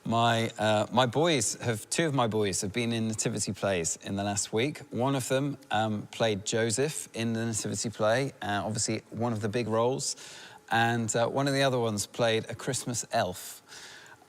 Two of my boys have been in nativity plays in the last week. One of them played Joseph in the nativity play, obviously one of the big roles. And one of the other ones played a Christmas elf.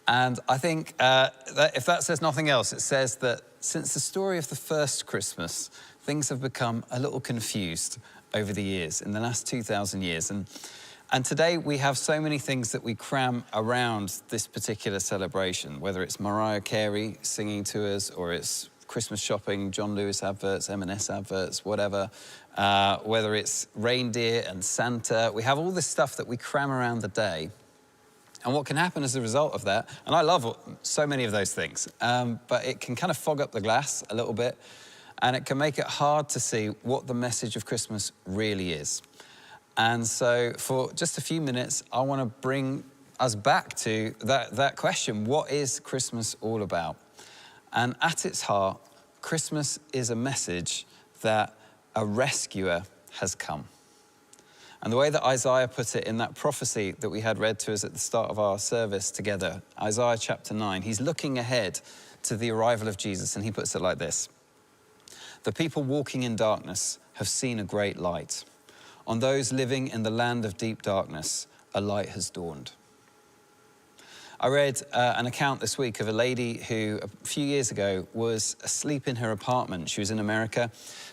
And I think that if that says nothing else, it says that since the story of the first Christmas, things have become a little confused over the years, in the last 2,000 years. And today we have so many things that we cram around this particular celebration, whether it's Mariah Carey singing to us, or it's Christmas shopping, John Lewis adverts, M&S adverts, whatever, whether it's reindeer and Santa. We have all this stuff that we cram around the day. And what can happen as a result of that, and I love so many of those things, but it can kind of fog up the glass a little bit, and it can make it hard to see what the message of Christmas really is. And so for just a few minutes, I want to bring us back to that question. What is Christmas all about? And at its heart, Christmas is a message that a rescuer has come. And the way that Isaiah put it in that prophecy that we had read to us at the start of our service together, Isaiah chapter 9, he's looking ahead to the arrival of Jesus, and he puts it like this: "The people walking in darkness have seen a great light. On those living in the land of deep darkness, a light has dawned." I read an account this week of a lady who a few years ago was asleep in her apartment. She was in America,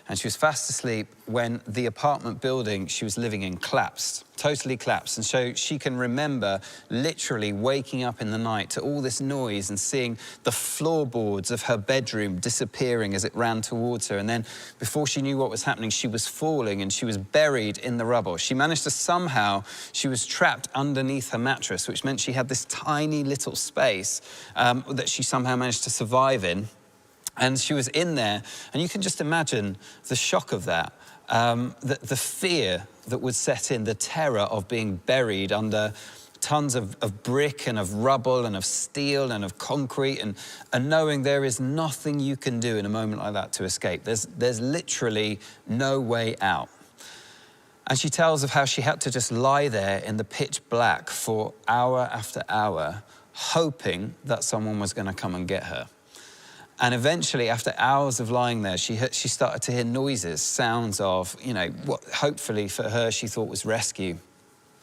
and she was fast asleep when the apartment building she was living in collapsed, totally collapsed. And so she can remember literally waking up in the night to all this noise and seeing the floorboards of her bedroom disappearing as it ran towards her. And then before she knew what was happening, she was falling and she was buried in the rubble. She managed to she was trapped underneath her mattress, which meant she had this tiny little space that she somehow managed to survive in. And she was in there, and you can just imagine the shock of that, the fear that would set in, the terror of being buried under tons of brick and of rubble and of steel and of concrete, and knowing there is nothing you can do in a moment like that to escape. There's literally no way out. And she tells of how she had to just lie there in the pitch black for hour after hour, hoping that someone was going to come and get her. And eventually, after hours of lying there, she started to hear noises, sounds of, what hopefully for her she thought was rescue.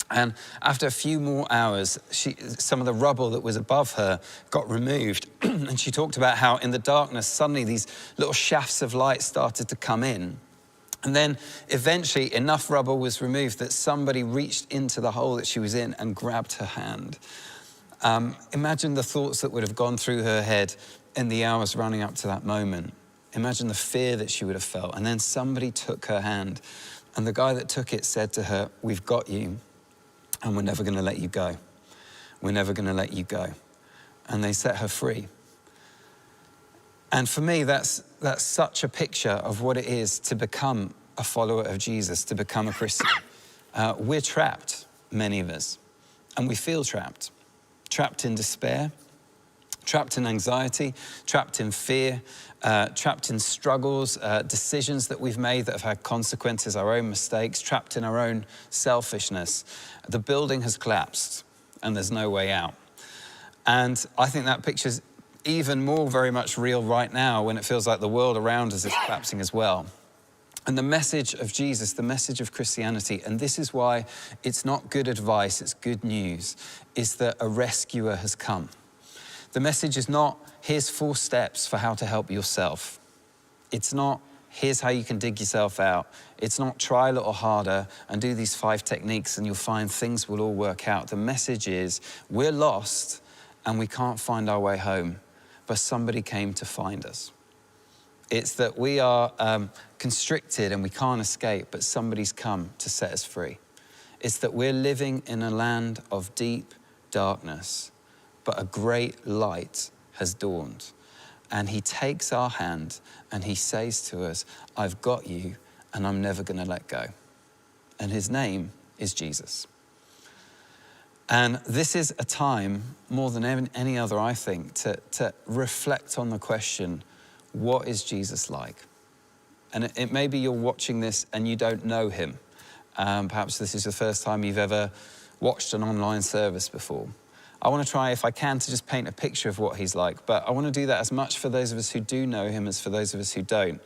And after a few more hours, some of the rubble that was above her got removed. And she talked about how in the darkness, suddenly these little shafts of light started to come in. And then eventually enough rubble was removed that somebody reached into the hole that she was in and grabbed her hand. Imagine the thoughts that would have gone through her head in the hours running up to that moment. Imagine the fear that she would have felt. And then somebody took her hand, and the guy that took it said to her, "We've got you, and we're never going to let you go. We're never going to let you go." And they set her free. And for me, that's such a picture of what it is to become a follower of Jesus, to become a Christian. We're trapped, many of us, and we feel trapped. Trapped in despair, trapped in anxiety, trapped in fear, trapped in struggles, decisions that we've made that have had consequences, our own mistakes, trapped in our own selfishness. The building has collapsed and there's no way out. And I think that picture's even more very much real right now when it feels like the world around us is collapsing as well. And the message of Jesus, the message of Christianity, and this is why it's not good advice, it's good news, is that a rescuer has come. The message is not, here's 4 steps for how to help yourself. It's not, here's how you can dig yourself out. It's not, try a little harder and do these 5 techniques and you'll find things will all work out. The message is, we're lost and we can't find our way home, but somebody came to find us. It's that we are constricted and we can't escape, but somebody's come to set us free. It's that we're living in a land of deep darkness, but a great light has dawned. And he takes our hand and he says to us, "I've got you and I'm never going to let go." And his name is Jesus. And this is a time, more than any other, I think, to reflect on the question, what is Jesus like? And it may be you're watching this and you don't know him. Perhaps this is the first time you've ever watched an online service before. I want to try, if I can, to just paint a picture of what he's like. But I want to do that as much for those of us who do know him as for those of us who don't.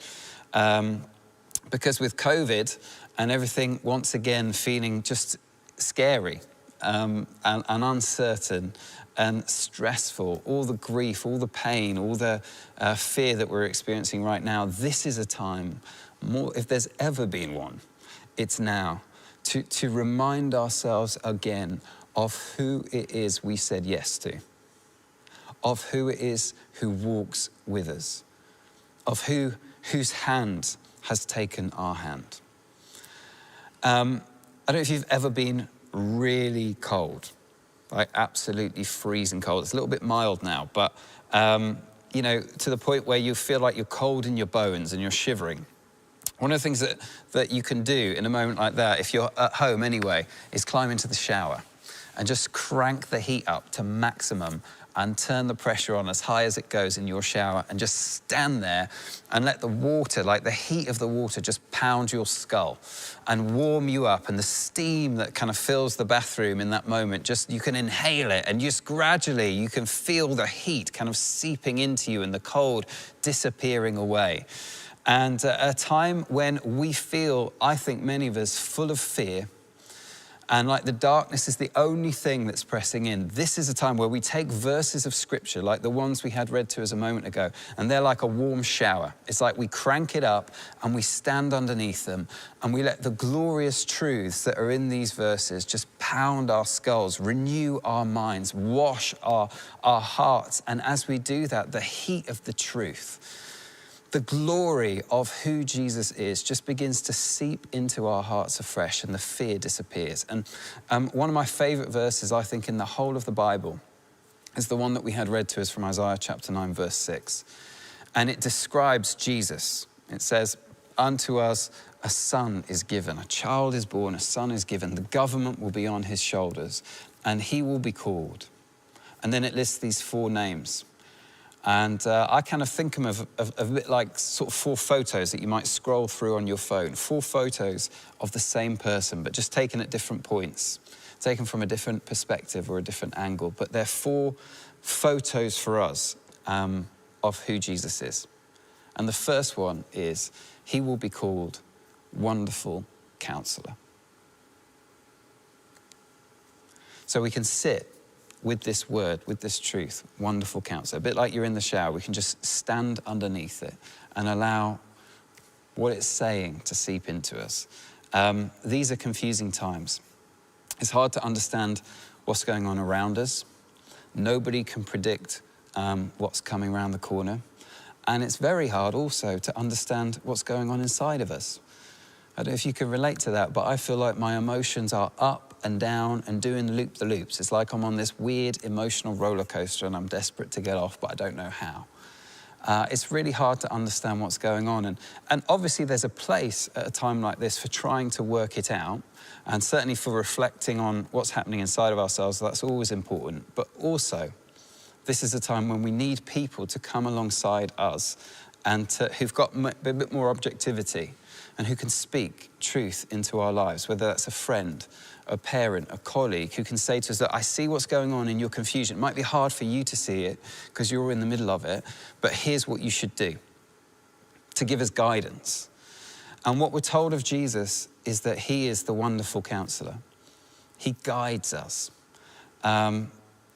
Because with COVID and everything once again feeling just scary and uncertain and stressful, all the grief, all the pain, all the fear that we're experiencing right now, this is a time, more if there's ever been one, it's now, to remind ourselves again of who it is we said yes to, of who it is who walks with us, of whose hand has taken our hand. I don't know if you've ever been really cold, like absolutely freezing cold. It's a little bit mild now, but you know, to the point where you feel like you're cold in your bones and you're shivering. One of the things that you can do in a moment like that, if you're at home anyway, is climb into the shower and just crank the heat up to maximum and turn the pressure on as high as it goes in your shower and just stand there and let the water, like the heat of the water, just pound your skull and warm you up. And the steam that kind of fills the bathroom in that moment, just you can inhale it and just gradually you can feel the heat kind of seeping into you and the cold disappearing away. And a time when we feel, I think many of us, full of fear, and like the darkness is the only thing that's pressing in. This is a time where we take verses of scripture, like the ones we had read to us a moment ago, and they're like a warm shower. It's like we crank it up and we stand underneath them and we let the glorious truths that are in these verses just pound our skulls, renew our minds, wash our hearts. And as we do that, the heat of the truth, the glory of who Jesus is just begins to seep into our hearts afresh and the fear disappears. And one of my favorite verses, I think, in the whole of the Bible is the one that we had read to us from Isaiah chapter 9, verse 6. And it describes Jesus. It says, unto us a son is given, a child is born, a son is given. The government will be on his shoulders and he will be called. And then it lists these 4 names. And I kind of think of a bit like sort of 4 photos that you might scroll through on your phone. 4 photos of the same person, but just taken at different points, taken from a different perspective or a different angle. But they're 4 photos for us of who Jesus is. And the first one is, he will be called Wonderful Counselor. So we can sit with this word, with this truth, Wonderful Counselor. A bit like you're in the shower, we can just stand underneath it and allow what it's saying to seep into us. These are confusing times. It's hard to understand what's going on around us. Nobody can predict what's coming around the corner. And it's very hard also to understand what's going on inside of us. I don't know if you can relate to that, but I feel like my emotions are up and down and doing loop-the-loops. It's like I'm on this weird emotional roller coaster and I'm desperate to get off, but I don't know how. It's really hard to understand what's going on. And obviously there's a place at a time like this for trying to work it out, and certainly for reflecting on what's happening inside of ourselves. That's always important. But also, this is a time when we need people to come alongside us and who've got a bit more objectivity and who can speak truth into our lives, whether that's a friend, a parent, a colleague, who can say to us that I see what's going on in your confusion. It might be hard for you to see it because you're in the middle of it, but here's what you should do to give us guidance. And what we're told of Jesus is that he is the wonderful counselor. He guides us.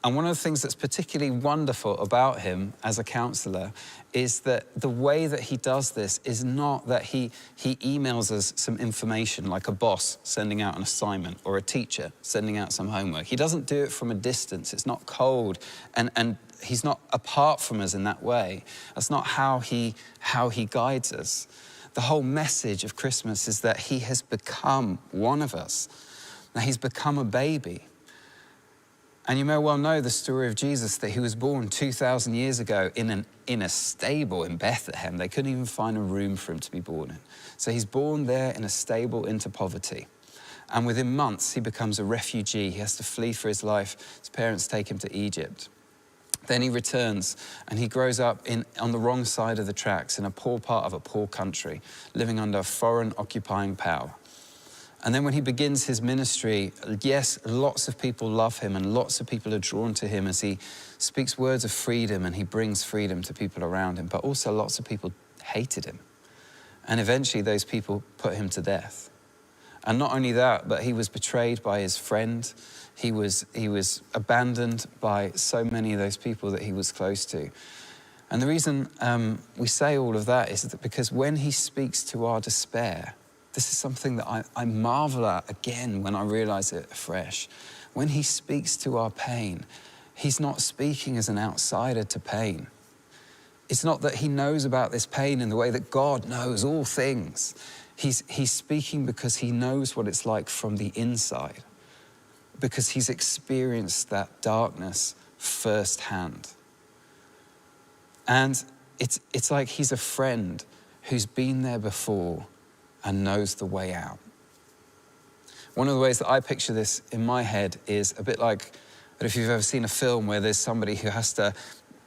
And one of the things that's particularly wonderful about him as a counselor is that the way that he does this is not that he emails us some information like a boss sending out an assignment or a teacher sending out some homework. He doesn't do it from a distance. It's not cold and he's not apart from us in that way. That's not how he guides us. The whole message of Christmas is that he has become one of us. Now he's become a baby. And you may well know the story of Jesus, that he was born 2,000 years ago in a stable in Bethlehem. They couldn't even find a room for him to be born in. So he's born there in a stable into poverty. And within months, he becomes a refugee. He has to flee for his life. His parents take him to Egypt. Then he returns and he grows up on the wrong side of the tracks in a poor part of a poor country, living under a foreign occupying power. And then when he begins his ministry, yes, lots of people love him and lots of people are drawn to him as he speaks words of freedom and he brings freedom to people around him. But also lots of people hated him. And eventually those people put him to death. And not only that, but he was betrayed by his friend. He was abandoned by so many of those people that he was close to. And the reason we say all of that is that because when he speaks to our despair, this is something that I marvel at again when I realize it afresh. When he speaks to our pain, he's not speaking as an outsider to pain. It's not that he knows about this pain in the way that God knows all things. He's speaking because he knows what it's like from the inside, because he's experienced that darkness firsthand. And it's like he's a friend who's been there before and knows the way out. One of the ways that I picture this in my head is a bit like, if you've ever seen a film where there's somebody who has to,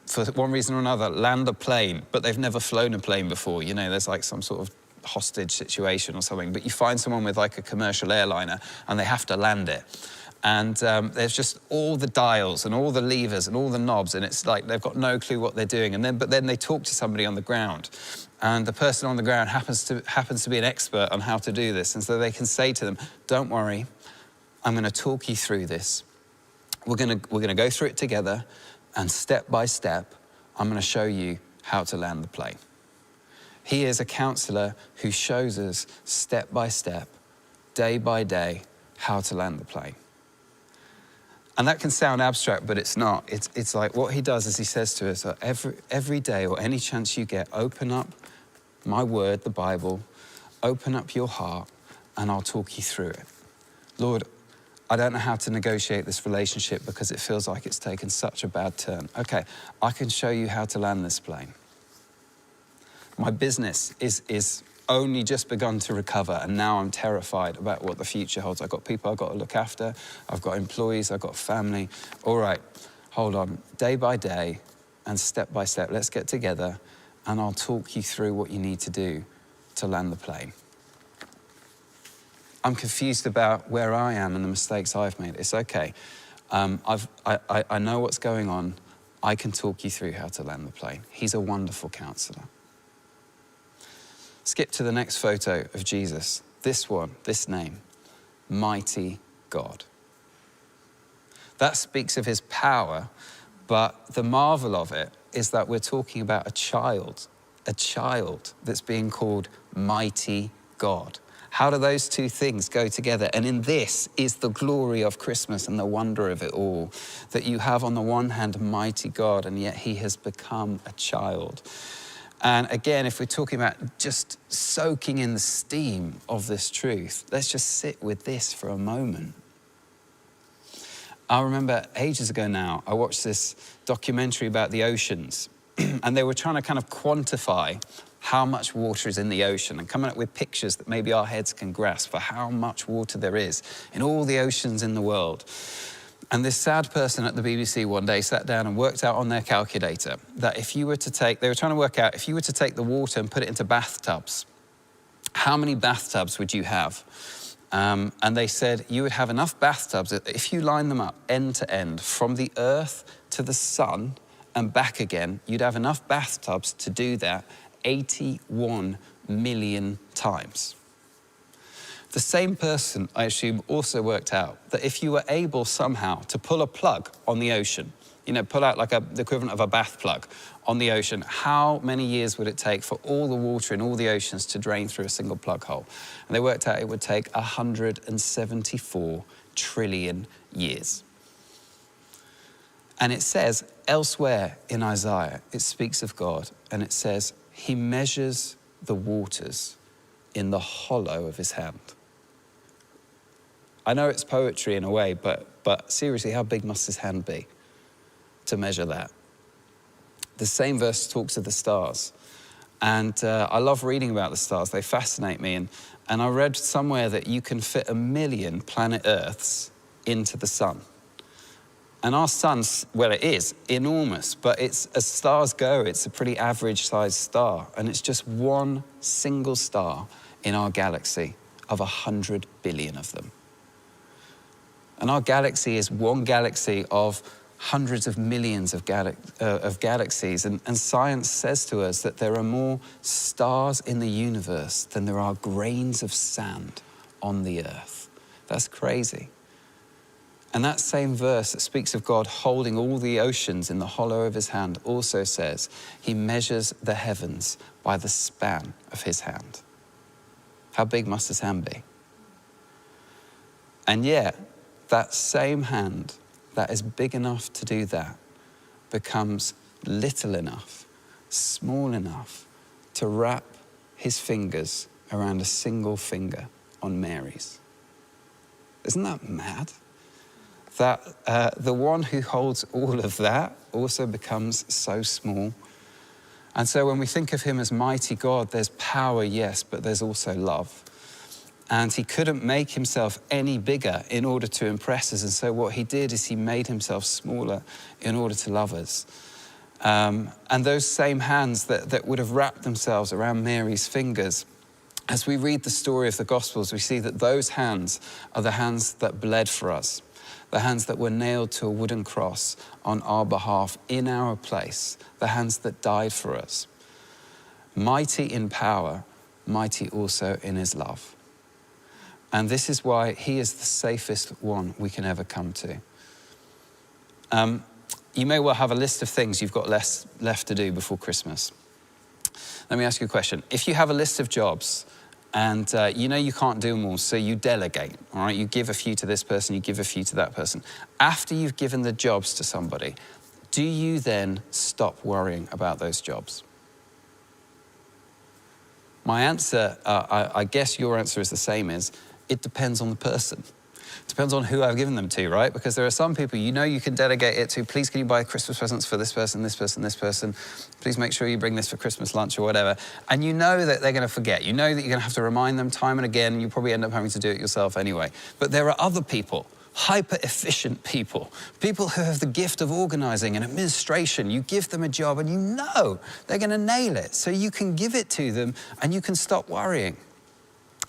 for one reason or another, land a plane, but they've never flown a plane before. You know, there's like some sort of hostage situation or something, but you find someone with like a commercial airliner and they have to land it. And there's just all the dials and all the levers and all the knobs, and it's like they've got no clue what they're doing. But then they talk to somebody on the ground, and the person on the ground happens to be an expert on how to do this, and so they can say to them, "Don't worry, I'm going to talk you through this. We're going to go through it together, and step by step, I'm going to show you how to land the plane." He is a counselor who shows us step by step, day by day, how to land the plane. And that can sound abstract, but it's not. It's like what he does is he says to us, every day or any chance you get, open up my word, the Bible, open up your heart, and I'll talk you through it. Lord, I don't know how to negotiate this relationship because it feels like it's taken such a bad turn. Okay, I can show you how to land this plane. My business is only just begun to recover, and now I'm terrified about what the future holds. I've got people I've got to look after, I've got employees, I've got family. All right, hold on, day by day and step by step, let's get together and I'll talk you through what you need to do to land the plane. I'm confused about where I am and the mistakes I've made. It's okay. I know what's going on. I can talk you through how to land the plane. He's a wonderful counselor. Skip to the next photo of Jesus. This one, this name, Mighty God. That speaks of his power, but the marvel of it is that we're talking about a child that's being called Mighty God. How do those two things go together? And in this is the glory of Christmas and the wonder of it all, that you have on the one hand Mighty God, and yet he has become a child. And again, if we're talking about just soaking in the steam of this truth, let's just sit with this for a moment. I remember ages ago now, I watched this documentary about the oceans, and they were trying to kind of quantify how much water is in the ocean and coming up with pictures that maybe our heads can grasp for how much water there is in all the oceans in the world. And this sad person at the BBC one day sat down and worked out on their calculator that if you were to take, they were trying to work out, if you were to take the water and put it into bathtubs, how many bathtubs would you have? And they said you would have enough bathtubs, if you line them up end to end, from the earth to the sun and back again, you'd have enough bathtubs to do that 81 million times. The same person, I assume, also worked out that if you were able somehow to pull a plug on the ocean, pull out like the equivalent of a bath plug on the ocean, how many years would it take for all the water in all the oceans to drain through a single plug hole? And they worked out it would take 174 trillion years. And it says elsewhere in Isaiah, it speaks of God, and it says, he measures the waters in the hollow of his hand. I know it's poetry in a way, but seriously, how big must his hand be to measure that? The same verse talks of the stars. And I love reading about the stars. They fascinate me. And I read somewhere that you can fit 1 million planet Earths into the sun. And our sun's, well, it is enormous, but it's, as stars go, it's a pretty average sized star. And it's just one single star in our galaxy, of 100 billion of them. And our galaxy is one galaxy of hundreds of millions of galaxies. And science says to us that there are more stars in the universe than there are grains of sand on the earth. That's crazy. And that same verse that speaks of God holding all the oceans in the hollow of his hand also says he measures the heavens by the span of his hand. How big must his hand be? And yet, that same hand that is big enough to do that becomes little enough, small enough to wrap his fingers around a single finger on Mary's. Isn't that mad? That the one who holds all of that also becomes so small. And so when we think of him as mighty God, there's power, yes, but there's also love. And he couldn't make himself any bigger in order to impress us. And so what he did is he made himself smaller in order to love us. And those same hands that would have wrapped themselves around Mary's fingers, as we read the story of the Gospels, we see that those hands are the hands that bled for us, the hands that were nailed to a wooden cross on our behalf in our place, the hands that died for us. Mighty in power, mighty also in his love. And this is why he is the safest one we can ever come to. You may well have a list of things you've got left to do before Christmas. Let me ask you a question. If you have a list of jobs and you know you can't do them all, so you delegate, all right? You give a few to this person, you give a few to that person. After you've given the jobs to somebody, do you then stop worrying about those jobs? My answer, I guess your answer is the same, is it depends on the person. It depends on who I've given them to, right? Because there are some people you know you can delegate it to. Please, can you buy Christmas presents for this person, this person, this person? Please make sure you bring this for Christmas lunch or whatever. And you know that they're going to forget. You know that you're going to have to remind them time and again. And you probably end up having to do it yourself anyway. But there are other people, hyper-efficient people, people who have the gift of organizing and administration. You give them a job and you know they're going to nail it. So you can give it to them and you can stop worrying.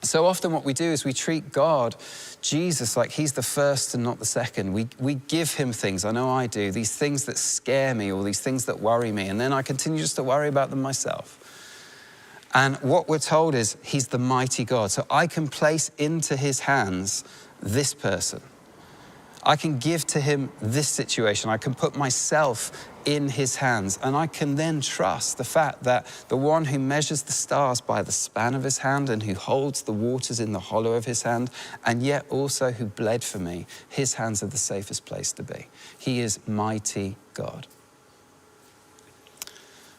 So often what we do is we treat God, Jesus, like he's the first and not the second. We give him things, I know I do, these things that scare me or these things that worry me, and then I continue just to worry about them myself. And what we're told is he's the mighty God. So I can place into his hands this person. I can give to him this situation. I can put myself in his hands, and I can then trust the fact that the one who measures the stars by the span of his hand and who holds the waters in the hollow of his hand, and yet also who bled for me, his hands are the safest place to be. He is mighty God.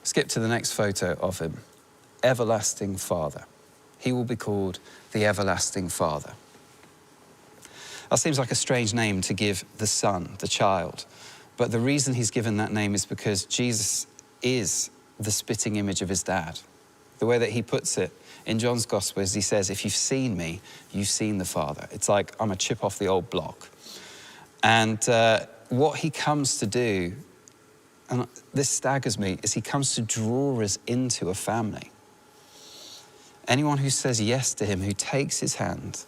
Skip to the next photo of him. Everlasting Father. He will be called the Everlasting Father. That seems like a strange name to give the Son, the child. But the reason he's given that name is because Jesus is the spitting image of his dad. The way that he puts it in John's Gospel is he says, if you've seen me, you've seen the Father. It's like I'm a chip off the old block. And what he comes to do, and this staggers me, is he comes to draw us into a family. Anyone who says yes to him, who takes his hand,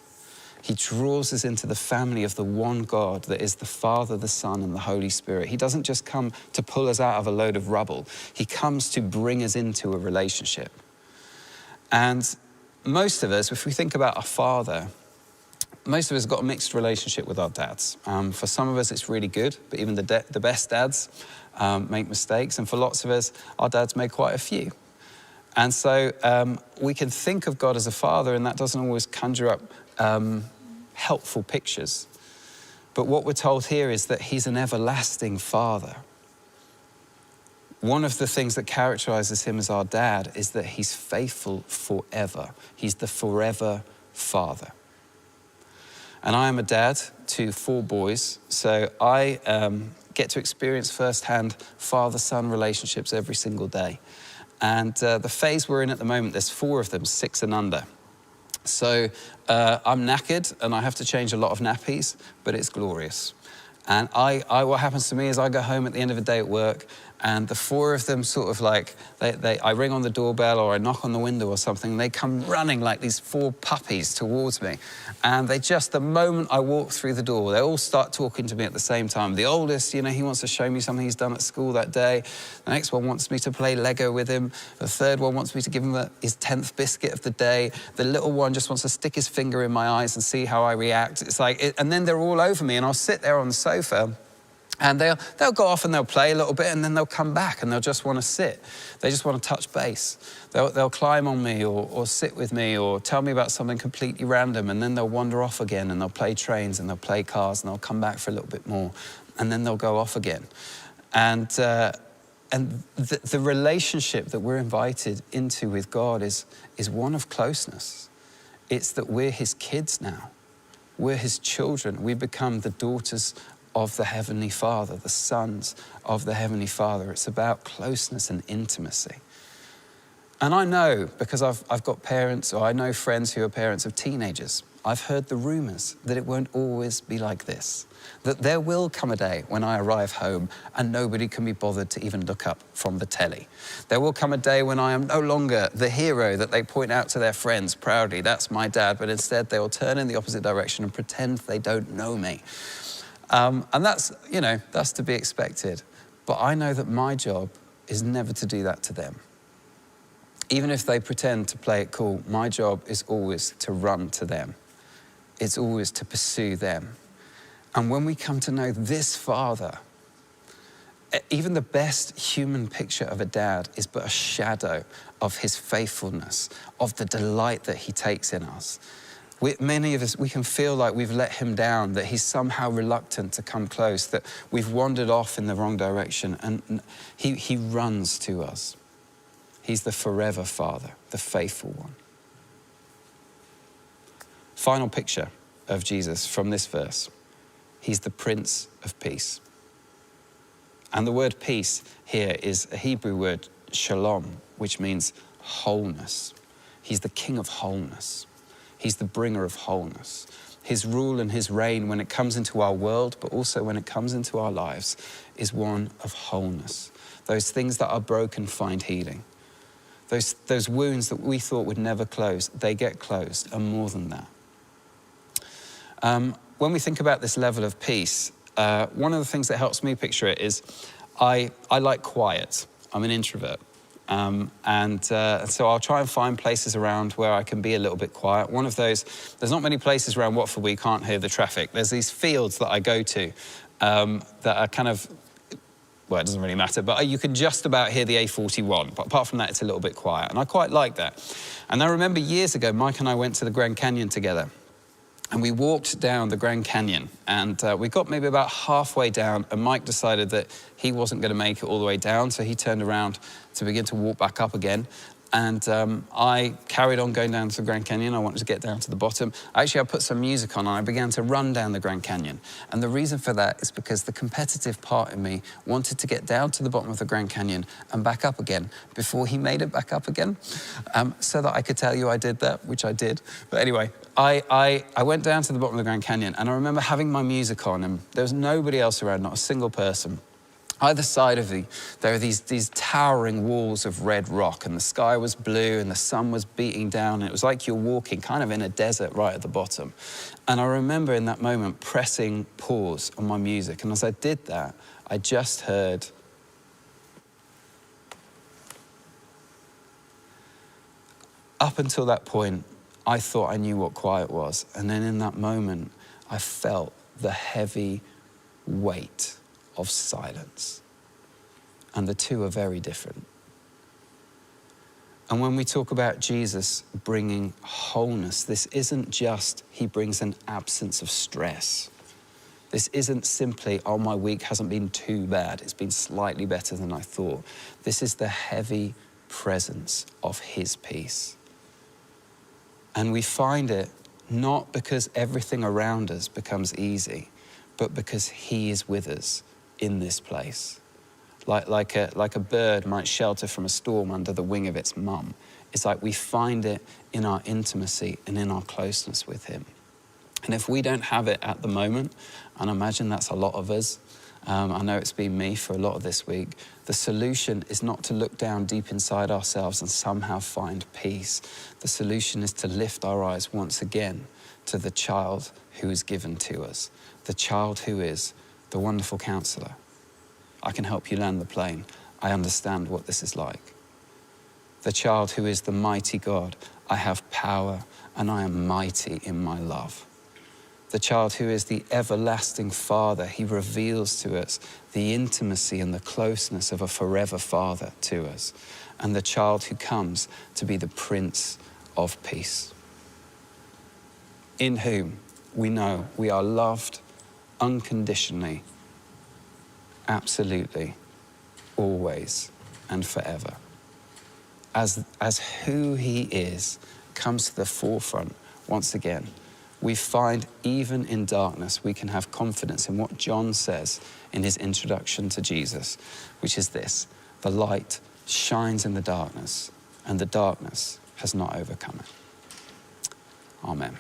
he draws us into the family of the one God that is the Father, the Son, and the Holy Spirit. He doesn't just come to pull us out of a load of rubble. He comes to bring us into a relationship. And most of us, if we think about our father, most of us have got a mixed relationship with our dads. For some of us, it's really good, but even the best dads make mistakes. And for lots of us, our dads make quite a few. And so we can think of God as a father, and that doesn't always conjure up helpful pictures. But what we're told here is that he's an everlasting Father. One of the things that characterizes him as our dad is that he's faithful forever. He's the forever Father. And I am a dad to 4 boys, so I get to experience firsthand father-son relationships every single day. And the phase we're in at the moment, there's 4 of them, 6 and under. So I'm knackered and I have to change a lot of nappies, but it's glorious. And what happens to me is I go home at the end of the day at work And the four of them sort of like, I ring on the doorbell or I knock on the window or something, they come running like these four puppies towards me. And they just, the moment I walk through the door, they all start talking to me at the same time. The oldest, he wants to show me something he's done at school that day. The next one wants me to play Lego with him. The third one wants me to give him his 10th biscuit of the day. The little one just wants to stick his finger in my eyes and see how I react. It's like, and then they're all over me and I'll sit there on the sofa. And they'll go off and they'll play a little bit and then they'll come back and they'll just want to sit. They just want to touch base. They'll climb on me or sit with me or tell me about something completely random, and then they'll wander off again and they'll play trains and they'll play cars and they'll come back for a little bit more and then they'll go off again. And the relationship that we're invited into with God is one of closeness. It's that we're his kids now. We're his children. We become the daughters of the Heavenly Father, the sons of the Heavenly Father. It's about closeness and intimacy. And I know, because I've got parents, or I know friends who are parents of teenagers, I've heard the rumors that it won't always be like this, that there will come a day when I arrive home and nobody can be bothered to even look up from the telly. There will come a day when I am no longer the hero that they point out to their friends proudly, that's my dad, but instead they will turn in the opposite direction and pretend they don't know me. And that's to be expected. But I know that my job is never to do that to them. Even if they pretend to play it cool, my job is always to run to them. It's always to pursue them. And when we come to know this Father, even the best human picture of a dad is but a shadow of his faithfulness, of the delight that he takes in us. Many of us, we can feel like we've let him down, that he's somehow reluctant to come close, that we've wandered off in the wrong direction, and he runs to us. He's the forever Father, the faithful one. Final picture of Jesus from this verse. He's the Prince of Peace. And the word peace here is a Hebrew word, shalom, which means wholeness. He's the King of wholeness. He's the bringer of wholeness. His rule and his reign when it comes into our world, but also when it comes into our lives, is one of wholeness. Those things that are broken find healing. Those wounds that we thought would never close, they get closed, and more than that. When we think about this level of peace, one of the things that helps me picture it is I like quiet. I'm an introvert. So I'll try and find places around where I can be a little bit quiet. One of those, there's not many places around Watford where you can't hear the traffic. There's these fields that I go to that are kind of, well, it doesn't really matter, but you can just about hear the A41. But apart from that, it's a little bit quiet. And I quite like that. And I remember years ago, Mike and I went to the Grand Canyon together. And we walked down the Grand Canyon, and we got maybe about halfway down, and Mike decided that he wasn't going to make it all the way down, so he turned around to begin to walk back up again. And I carried on going down to the Grand Canyon. I wanted to get down to the bottom. Actually, I put some music on and I began to run down the Grand Canyon. And the reason for that is because the competitive part in me wanted to get down to the bottom of the Grand Canyon and back up again before he made it back up again, so that I could tell you I did that, which I did. But anyway, I went down to the bottom of the Grand Canyon, and I remember having my music on, and there was nobody else around, not a single person. Either side of there are these towering walls of red rock, and the sky was blue and the sun was beating down, and it was like you're walking kind of in a desert right at the bottom. And I remember in that moment pressing pause on my music, and as I did that, I just heard up until that point, I thought I knew what quiet was. And then in that moment, I felt the heavy weight of silence. And the two are very different. And when we talk about Jesus bringing wholeness, this isn't just he brings an absence of stress. This isn't simply, oh, my week hasn't been too bad. It's been slightly better than I thought. This is the heavy presence of his peace. And we find it not because everything around us becomes easy, but because he is with us in this place. Like a bird might shelter from a storm under the wing of its mum. It's like we find it in our intimacy and in our closeness with him. And if we don't have it at the moment, and I imagine that's a lot of us, I know it's been me for a lot of this week. The solution is not to look down deep inside ourselves and somehow find peace. The solution is to lift our eyes once again to the child who is given to us, the child who is the wonderful counselor. I can help you land the plane. I understand what this is like. The child who is the mighty God. I have power and I am mighty in my love. The child who is the everlasting Father. He reveals to us the intimacy and the closeness of a forever Father to us. And the child who comes to be the Prince of Peace, in whom we know we are loved unconditionally, absolutely, always and forever. As who he is comes to the forefront once again, we find even in darkness, we can have confidence in what John says in his introduction to Jesus, which is this: the light shines in the darkness, and the darkness has not overcome it. Amen.